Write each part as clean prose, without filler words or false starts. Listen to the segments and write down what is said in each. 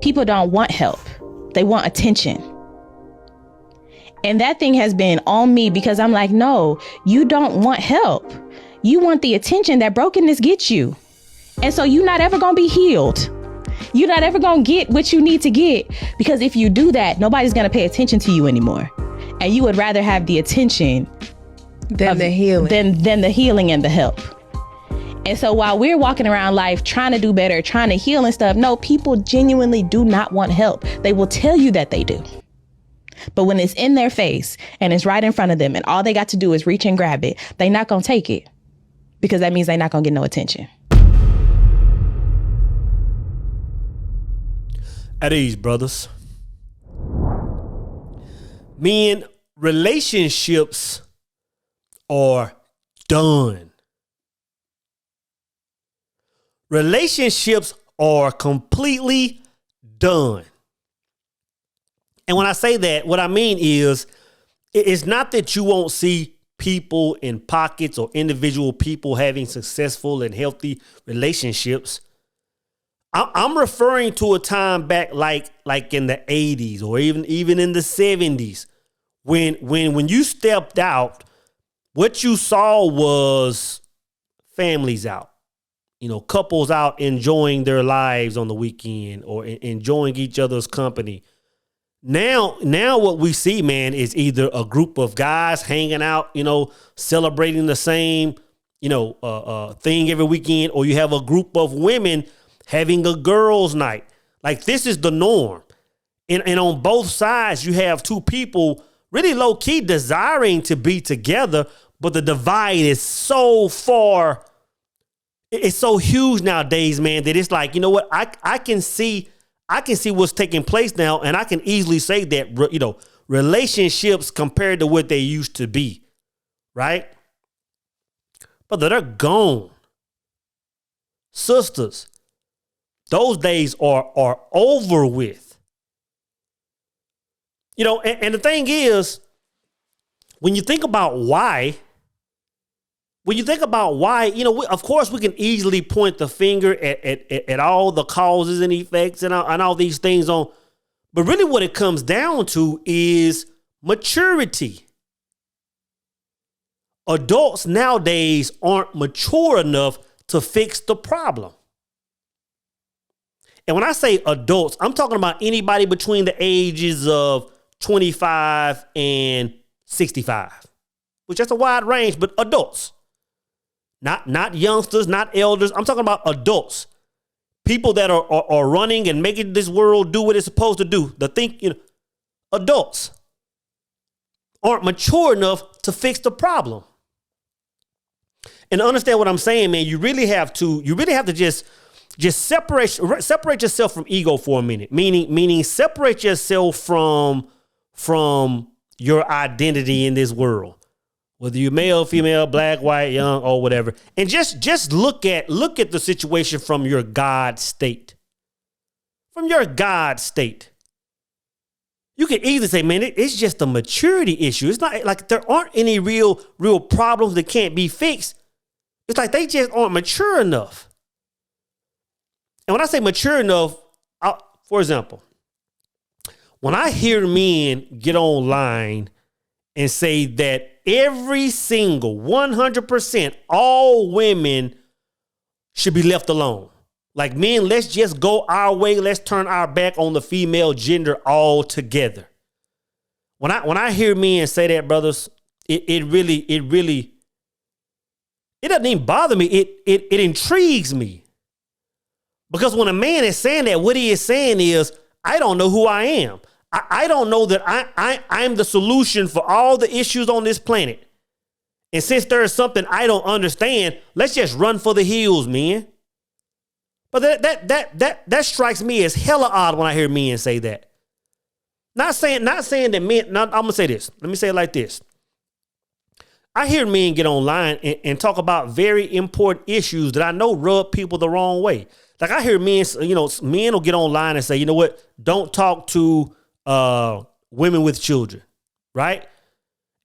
people don't want help. They want attention. And that thing has been on me because I'm like, no, you don't want help. You want the attention that brokenness gets you. And so you're not ever going to be healed. You're not ever going to get what you need to get, because if you do that, nobody's going to pay attention to you anymore. And you would rather have the attention than the healing, than the healing and the help. And so while we're walking around life trying to do better, trying to heal and stuff, no, people genuinely do not want help. They will tell you that they do. But when it's in their face and it's right in front of them and all they got to do is reach and grab it, they're not going to take it, because that means they're not going to get no attention. At ease, brothers. Men, relationships are done. Relationships are completely done. And when I say that, what I mean is, it's not that you won't see people in pockets or individual people having successful and healthy relationships. I'm referring to a time back like in the 80s or even in the 70s, when you stepped out, what you saw was families out, couples out enjoying their lives on the weekend or enjoying each other's company. Now what we see, man, is either a group of guys hanging out, celebrating the same, thing every weekend, or you have a group of women having a girls' night. Like, this is the norm. And on both sides, you have two people really low key desiring to be together, but the divide is so far. It's so huge nowadays, man, that it's like, you know what? I can see what's taking place now, and I can easily say that, relationships compared to what they used to be, right? But they're gone. Sisters, those days are over with. And the thing is, when you think about why, of course we can easily point the finger at all the causes and effects and all these things on, but really what it comes down to is maturity. Adults nowadays aren't mature enough to fix the problem. And when I say adults, I'm talking about anybody between the ages of 25 and 65, which is a wide range, but adults. Not youngsters, not elders. I'm talking about adults. People that are running and making this world do what it's supposed to do. Adults aren't mature enough to fix the problem. And to understand what I'm saying, man, you really have to just separate yourself from ego for a minute. Meaning separate yourself from your identity in this world. Whether you're male, female, black, white, young, or whatever. And just look at the situation from your God state. From your God state. You can easily say, man, it's just a maturity issue. It's not like there aren't any real problems that can't be fixed. It's like they just aren't mature enough. And when I say mature enough, for example, when I hear men get online and say that every single 100%, all women should be left alone. Like, men, let's just go our way. Let's turn our back on the female gender altogether. When I hear men say that, brothers, it really doesn't even bother me. It intrigues me. Because when a man is saying that, what he is saying is, I don't know who I am. I don't know that I'm the solution for all the issues on this planet. And since there is something I don't understand, let's just run for the hills, man. But that strikes me as hella odd when I hear men say that. Not saying that men, I'm going to say this. Let me say it like this. I hear men get online and talk about very important issues that I know rub people the wrong way. Like, I hear men, men will get online and say, you know what, don't talk to women with children, right?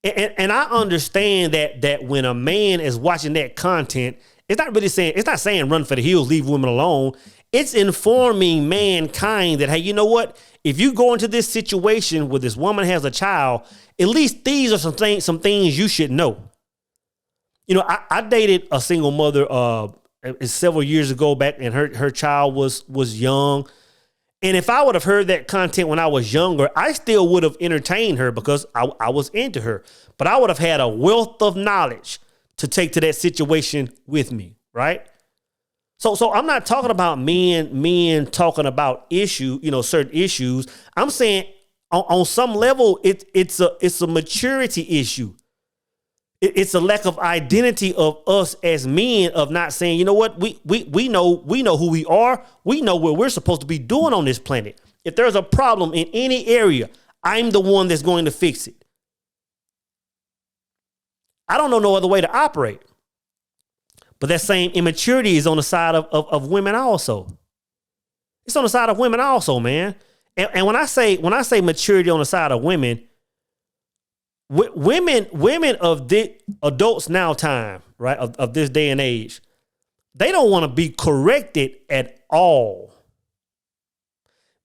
And I understand that when a man is watching that content, it's not saying run for the hills, leave women alone. It's informing mankind that, hey, you know what? If you go into this situation where this woman has a child, at least these are some things you should know. You know, I dated a single mother several years ago back, and her child was young. And if I would have heard that content when I was younger, I still would have entertained her because I was into her. But I would have had a wealth of knowledge to take to that situation with me, right? So I'm not talking about men talking about certain issues. I'm saying on some level it's a maturity issue. It's a lack of identity of us as men, of not saying, you know what, we know who we are. We know what we're supposed to be doing on this planet. If there's a problem in any area, I'm the one that's going to fix it. I don't know no other way to operate. But that same immaturity is on the side of women also. It's on the side of women also, man. And when I say maturity on the side of women, women of the adults now time, right, of this day and age, they don't want to be corrected at all.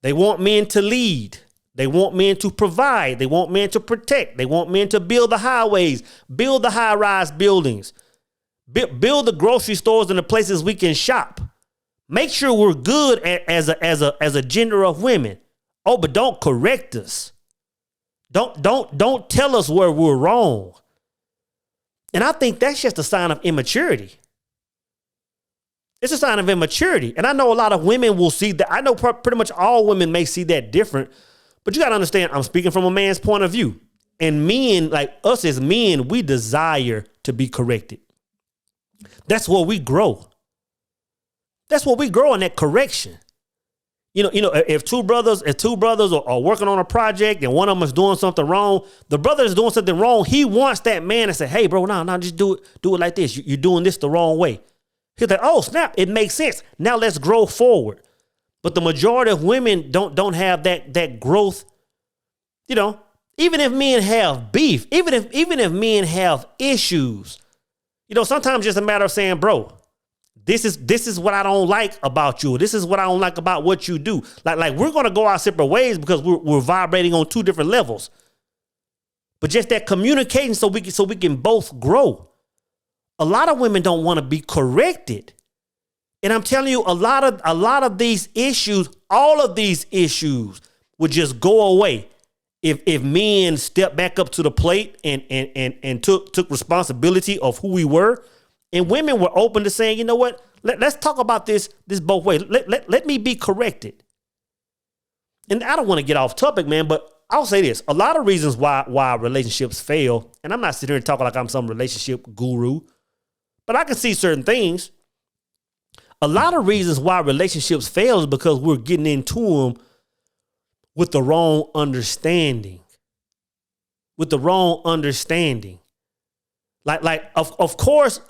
They want men to lead. They want men to provide. They want men to protect. They want men to build the highways, build the high-rise buildings, build the grocery stores and the places we can shop. Make sure we're good as a gender of women. Oh, but don't correct us. Don't tell us where we're wrong. And I think that's just a sign of immaturity. It's a sign of immaturity. And I know a lot of women will see that. I know pretty much all women may see that different. But you got to understand, I'm speaking from a man's point of view. And men, like us as men, we desire to be corrected. That's where we grow. That's where we grow in that correction. You know, if two brothers are working on a project and one of them is doing something wrong, the brother is doing something wrong. He wants that man to say, hey, bro, no, just do it like this. You're doing this the wrong way. He's like, oh, snap, it makes sense. Now let's grow forward. But the majority of women don't have that growth. You know, even if men have beef, even if men have issues, you know, sometimes it's just a matter of saying, bro, this is what I don't like about you. This is what I don't like about what you do. Like we're gonna go our separate ways because we're vibrating on two different levels. But just that communication so we can both grow. A lot of women don't want to be corrected. And I'm telling you, a lot of these issues, all of these issues would just go away if men stepped back up to the plate and took responsibility of who we were. And women were open to saying, you know what, let's talk about this both ways. Let me be corrected. And I don't want to get off topic, man, but I'll say this. A lot of reasons why relationships fail, and I'm not sitting here talking like I'm some relationship guru, but I can see certain things. A lot of reasons why relationships fail is because we're getting into them with the wrong understanding. Like of course,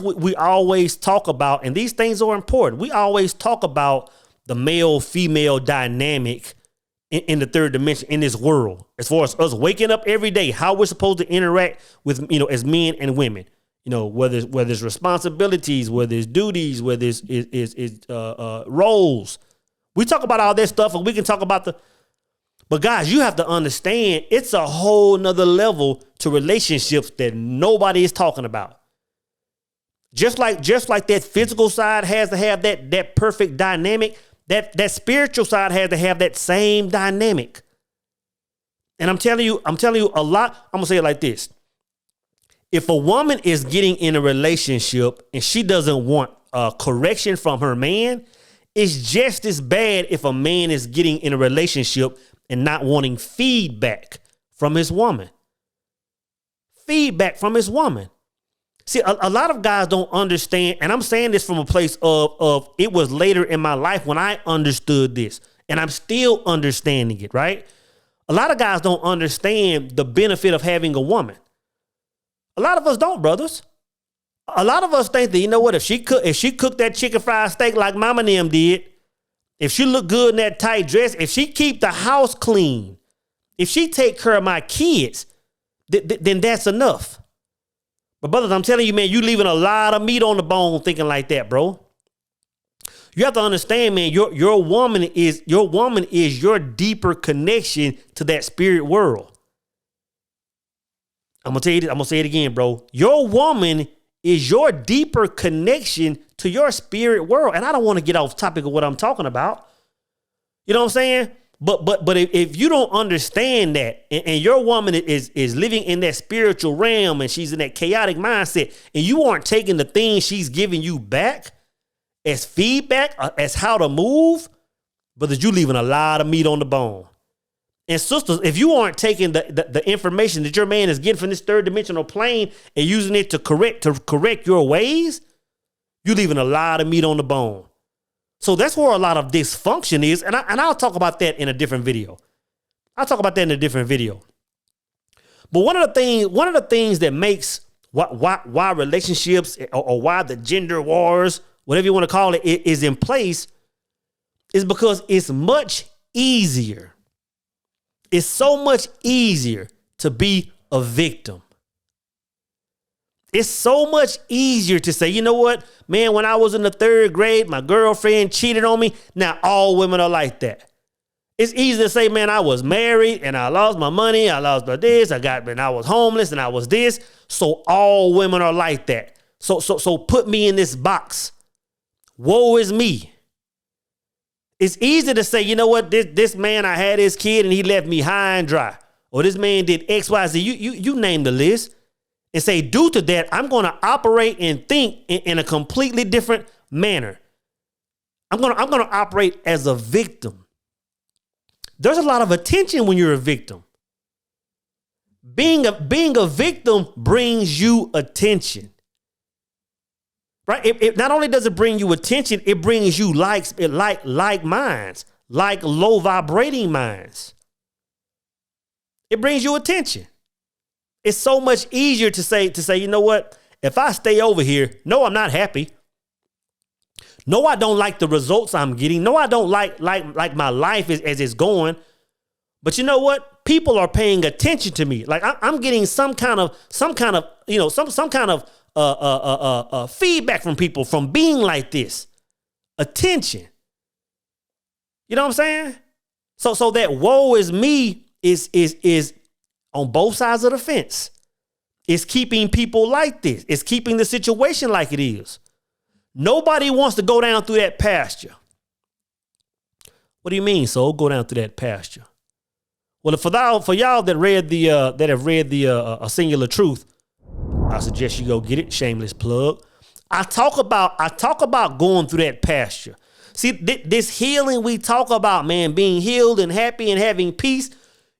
we always talk about, and these things are important. We always talk about the male-female dynamic in the third dimension in this world, as far as us waking up every day, how we're supposed to interact with, you know, as men and women. You know, whether it's responsibilities, whether it's duties, whether it's roles. We talk about all that stuff, and we can talk about but guys, you have to understand, it's a whole nother level to relationships that nobody is talking about. Just like that physical side has to have that perfect dynamic, that spiritual side has to have that same dynamic. And I'm telling you a lot. I'm gonna say it like this. If a woman is getting in a relationship and she doesn't want correction from her man, it's just as bad if a man is getting in a relationship and not wanting feedback from his woman. Feedback from his woman. See, a lot of guys don't understand, and I'm saying this from a place of it was later in my life when I understood this, and I'm still understanding it, right? A lot of guys don't understand the benefit of having a woman. A lot of us don't, brothers. A lot of us think that, you know what, if she cooked that chicken fried steak like Mama and them did, if she look good in that tight dress, if she keep the house clean, if she take care of my kids, then that's enough. But brothers, I'm telling you, man, you leaving a lot of meat on the bone thinking like that, bro. You have to understand, man, your woman is your deeper connection to that spirit world. I'm gonna tell you this, I'm gonna say it again, bro. Your woman is your deeper connection to your spirit world. And I don't want to get off topic of what I'm talking about. You know what I'm saying? But if you don't understand that, and your woman is living in that spiritual realm and she's in that chaotic mindset, and you aren't taking the things she's giving you back as feedback, as how to move, brothers, you leaving a lot of meat on the bone. And sisters, if you aren't taking the information that your man is getting from this third dimensional plane and using it to correct your ways, you're leaving a lot of meat on the bone. So that's where a lot of dysfunction is. And I'll talk about that in a different video. But one of the things that makes why relationships or why the gender wars, whatever you want to call it, is in place is because it's much easier. It's so much easier to be a victim. It's so much easier to say, you know what, man, when I was in the third grade, my girlfriend cheated on me. Now all women are like that. It's easy to say, man, I was married and I lost my money. I lost my this. And I was homeless and I was this. So all women are like that. So put me in this box. Woe is me. It's easy to say, you know what, this man, I had his kid and he left me high and dry. Or this man did X, Y, Z. You name the list. And say, due to that, I'm going to operate and think in a completely different manner. I'm going to operate as a victim. There's a lot of attention when you're a victim. Being a victim brings you attention. Right? It not only does it bring you attention, it brings you like minds, like low vibrating minds. It brings you attention. It's so much easier to say, you know what? If I stay over here, no, I'm not happy. No, I don't like the results I'm getting. No, I don't like my life as it's going. But you know what? People are paying attention to me. Like I'm getting some kind of feedback from people from being like this. Attention. You know what I'm saying? So that woe is me is on both sides of the fence. It's keeping people like this. It's keeping the situation like it is. Nobody wants to go down through that pasture. What do you mean, soul? Go down through that pasture. Well, for y'all that have read the A Singular Truth, I suggest you go get it. Shameless plug. I talk about going through that pasture. See, this healing we talk about, man, being healed and happy and having peace.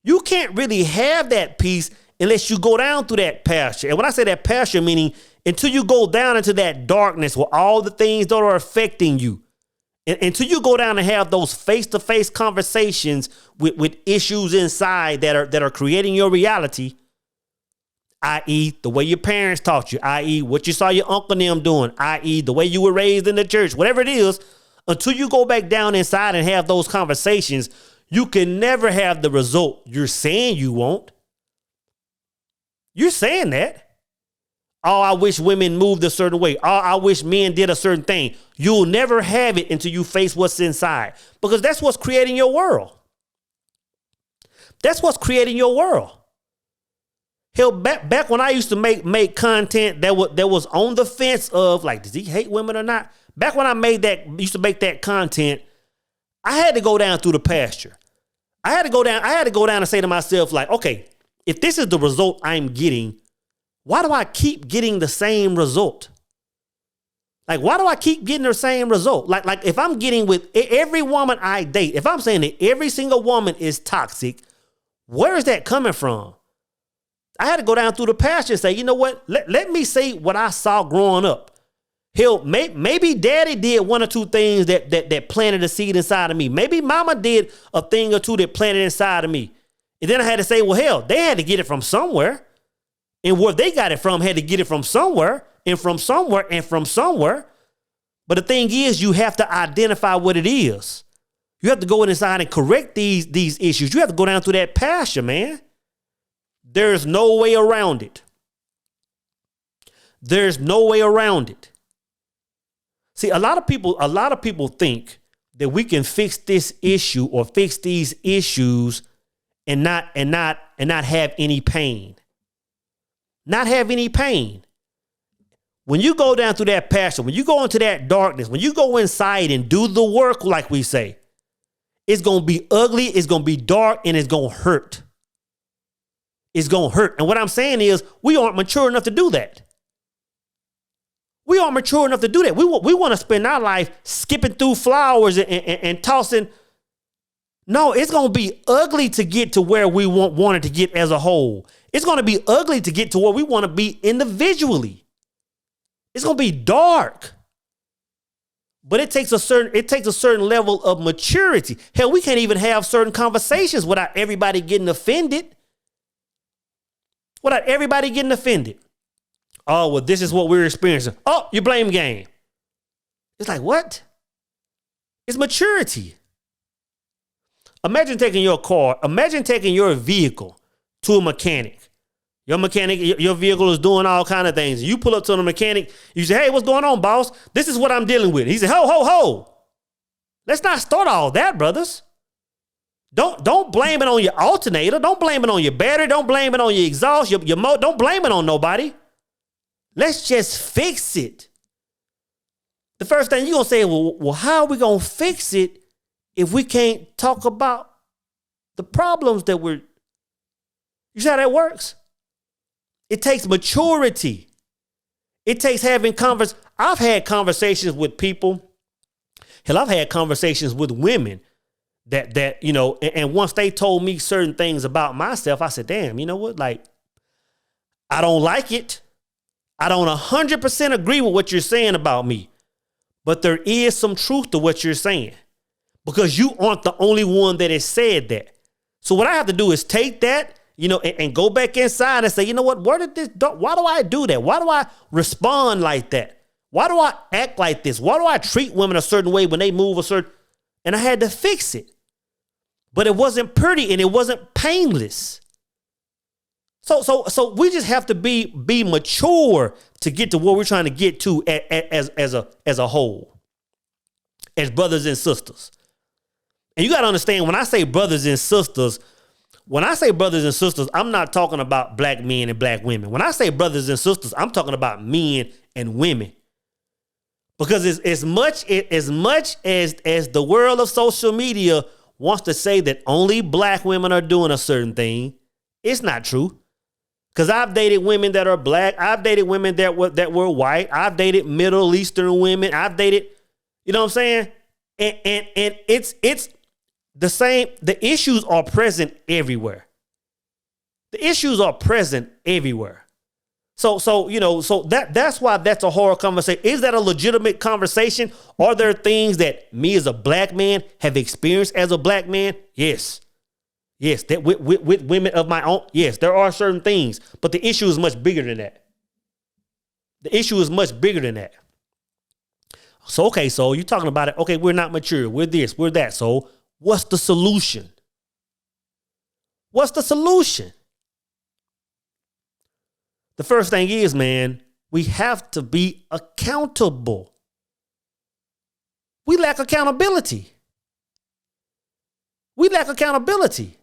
You can't really have that peace unless you go down through that pasture. And when I say that pasture, meaning until you go down into that darkness where all the things that are affecting you, until you go down and have those face-to-face conversations with issues inside that are creating your reality, i.e. the way your parents taught you, i.e. what you saw your uncle and them doing, i.e. the way you were raised in the church, whatever it is, until you go back down inside and have those conversations, you can never have the result you're saying you want. You're saying that. Oh, I wish women moved a certain way. Oh, I wish men did a certain thing. You'll never have it until you face what's inside, because that's what's creating your world. That's what's creating your world. Hell, back when I used to make content that was on the fence of like, does he hate women or not? Back when I used to make that content, I had to go down through the pasture. I had to go down and say to myself, like, okay, if this is the result I'm getting, why do I keep getting the same result? Like, why do I keep getting the same result? Like if I'm getting with every woman I date, if I'm saying that every single woman is toxic, where is that coming from? I had to go down through the pasture and say, you know what? Let me say what I saw growing up. Hell, maybe daddy did one or two things that planted a seed inside of me. Maybe mama did a thing or two that planted inside of me. And then I had to say, well, hell, they had to get it from somewhere. And where they got it from had to get it from somewhere and from somewhere and from somewhere. But the thing is, you have to identify what it is. You have to go inside and correct these issues. You have to go down through that pasture, man. There's no way around it. There's no way around it. See, a lot of people think that we can fix this issue or fix these issues and not have any pain. Not have any pain. When you go down through that pasture, when you go into that darkness, when you go inside and do the work, like we say, it's going to be ugly, it's going to be dark, and it's going to hurt. It's going to hurt. And what I'm saying is we aren't mature enough to do that. We aren't mature enough to do that. We want to spend our life skipping through flowers and tossing. No, it's going to be ugly to get to where we wanted to get as a whole. It's going to be ugly to get to where we want to be individually. It's going to be dark. But it takes a certain level of maturity. Hell, we can't even have certain conversations without everybody getting offended. Without everybody getting offended. Oh, well, this is what we're experiencing. Oh, you blame game. It's like, what? It's maturity. Imagine taking your vehicle to a mechanic. Your vehicle is doing all kind of things. You pull up to the mechanic, you say, hey, what's going on, boss? This is what I'm dealing with. He said, ho, ho, ho. Let's not start all that, brothers. Don't blame it on your alternator. Don't blame it on your battery. Don't blame it on your exhaust, your motor. Don't blame it on nobody. Let's just fix it. The first thing you're going to say, well, how are we going to fix it if we can't talk about the problems that you see how that works? It takes maturity. It takes having I've had conversations with people. Hell, I've had conversations with women that and once they told me certain things about myself, I said, damn, you know what? Like, I don't like it. I don't 100% agree with what you're saying about me, but there is some truth to what you're saying because you aren't the only one that has said that. So what I have to do is take that, and go back inside and say, you know what? Why do I do that? Why do I respond like that? Why do I act like this? Why do I treat women a certain way when they move a certain, and I had to fix it, but it wasn't pretty and it wasn't painless. So we just have to be mature to get to where we're trying to get to as a whole, as brothers and sisters. And you got to understand, when I say brothers and sisters, I'm not talking about black men and black women. When I say brothers and sisters, I'm talking about men and women. Because as much as the world of social media wants to say that only black women are doing a certain thing, it's not true. Because I've dated women that are black. I've dated women that were white. I've dated Middle Eastern women. I've dated, you know what I'm saying? And it's the same. The issues are present everywhere. The issues are present everywhere. So that's why that's a horror conversation. Is that a legitimate conversation? Are there things that me as a black man have experienced as a black man? Yes. Yes, that with women of my own. Yes, there are certain things, but the issue is much bigger than that. The issue is much bigger than that. So, okay, so you're talking about it. Okay, we're not mature. We're this, we're that. So what's the solution? What's the solution? The first thing is, man, we have to be accountable. We lack accountability. We lack accountability.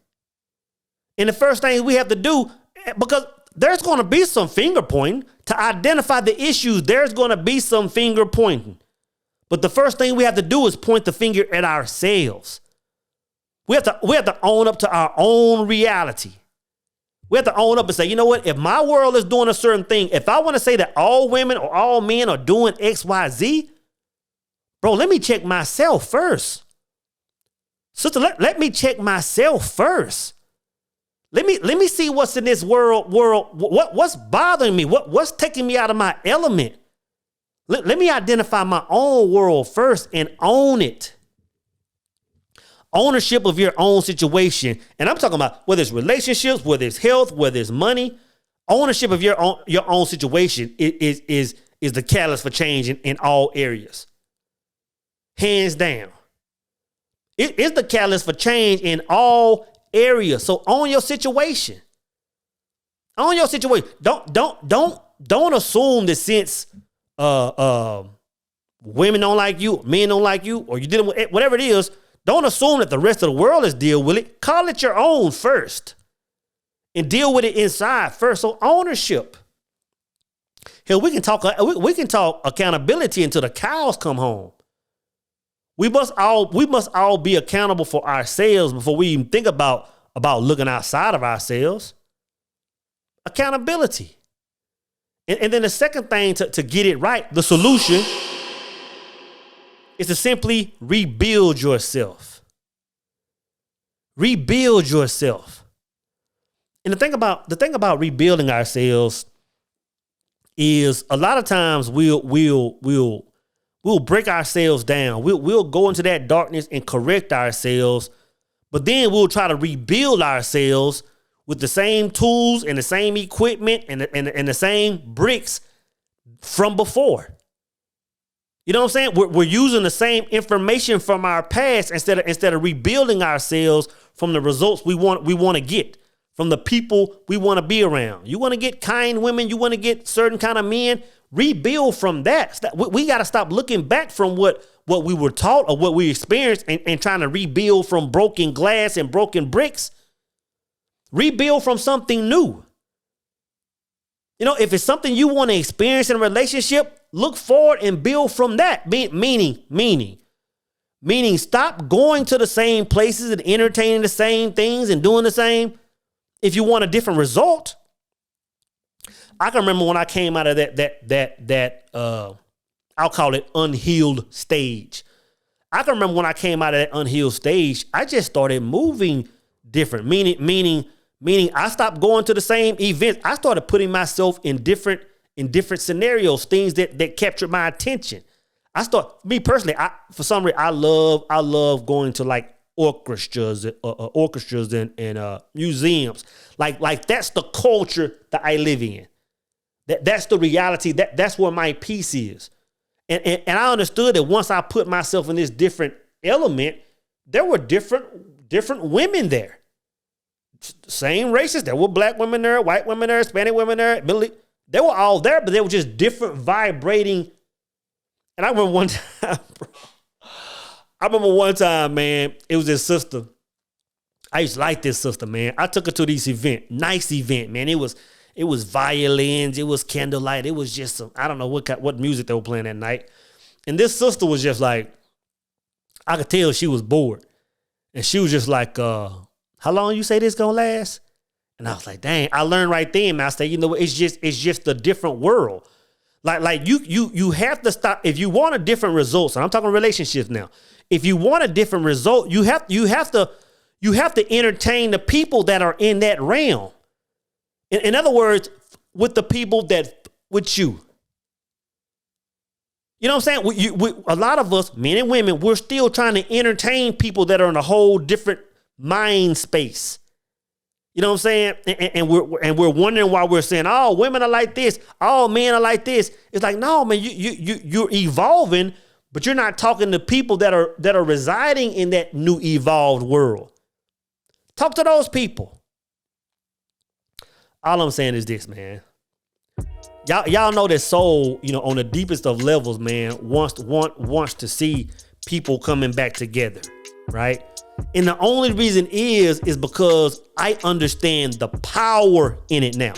And the first thing we have to do, because there's going to be some finger pointing to identify the issues. There's going to be some finger pointing. But the first thing we have to do is point the finger at ourselves. We have to own up to our own reality. We have to own up and say, you know what? If my world is doing a certain thing, if I want to say that all women or all men are doing X, Y, Z, bro, let me check myself first. Sister, let me check myself first. Let me see what's in this world. What's bothering me? What's taking me out of my element? Let me identify my own world first and own it. Ownership of your own situation. And I'm talking about whether it's relationships, whether it's health, whether it's money. Ownership of your own situation is the catalyst for change in all areas. Hands down. It is the catalyst for change in all areas. So own your situation. Own your situation. Don't assume that since women don't like you, men don't like you, or you're dealing with whatever it is, don't assume that the rest of the world is deal with it. Call it your own first and deal with it inside first. So ownership. Hell, we can talk accountability until the cows come home. We must all be accountable for ourselves before we even think about looking outside of ourselves. Accountability. And then the second thing to get it right, the solution is to simply rebuild yourself. Rebuild yourself. And the thing about rebuilding ourselves is a lot of times we'll break ourselves down. We'll go into that darkness and correct ourselves, but then we'll try to rebuild ourselves with the same tools and the same equipment and the same bricks from before. You know what I'm saying? We're using the same information from our past instead of rebuilding ourselves from the results we want to get, from the people we want to be around. You want to get kind women, you want to get certain kind of men, rebuild from that. We got to stop looking back from what we were taught or what we experienced and trying to rebuild from broken glass and broken bricks. Rebuild from something new. You know, if it's something you want to experience in a relationship, look forward and build from that. Meaning, stop going to the same places and entertaining the same things and doing the same. If you want a different result, I can remember when I came out of that I'll call it unhealed stage. I can remember when I came out of that unhealed stage, I just started moving different. Meaning I stopped going to the same events. I started putting myself in different scenarios, things that captured my attention. Me personally, for some reason, I love going to like orchestras and museums. Like that's the culture that I live in. That's the reality. That's where my peace is. And I understood that once I put myself in this different element, there were different women there. Same races. There were black women there, white women there, Hispanic women there, they were all there, but they were just different vibrating. And I remember one time, man, it was this sister. I used to like this sister, man. I took her to this event, nice event, man. It was violins, it was candlelight, it was just I don't know what music they were playing that night. And this sister was just like, I could tell she was bored. And she was just like, how long you say this gonna last? And I was like, dang, I learned right then, man. I said, you know what, it's just a different world. Like you have to stop. If you want a different result, so I'm talking relationships now. If you want a different result, you have to entertain the people that are in that realm. In other words, with the people that with you. You know what I'm saying? A lot of us, men and women, we're still trying to entertain people that are in a whole different mind space. You know what I'm saying? And we're wondering why we're saying, oh, women are like this, oh, men are like this. It's like, no, man, you're evolving, but you're not talking to people that are residing in that new evolved world. Talk to those people. All I'm saying is this, man. Y'all know that soul, you know, on the deepest of levels, man, wants to see people coming back together, right? And the only reason is because I understand the power in it now.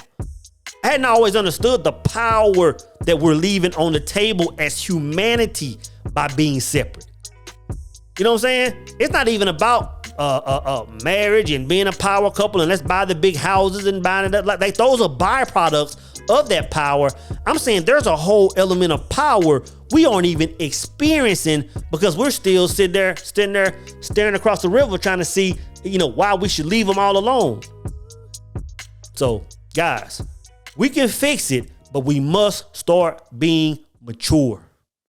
I hadn't always understood the power that we're leaving on the table as humanity by being separate. You know what I'm saying? It's not even about marriage and being a power couple and let's buy the big houses and buying it up. Like those are byproducts of that power. I'm saying there's a whole element of power we aren't even experiencing because we're still sitting there staring across the river trying to see, you know, why we should leave them all alone. So, guys, we can fix it, but we must start being mature.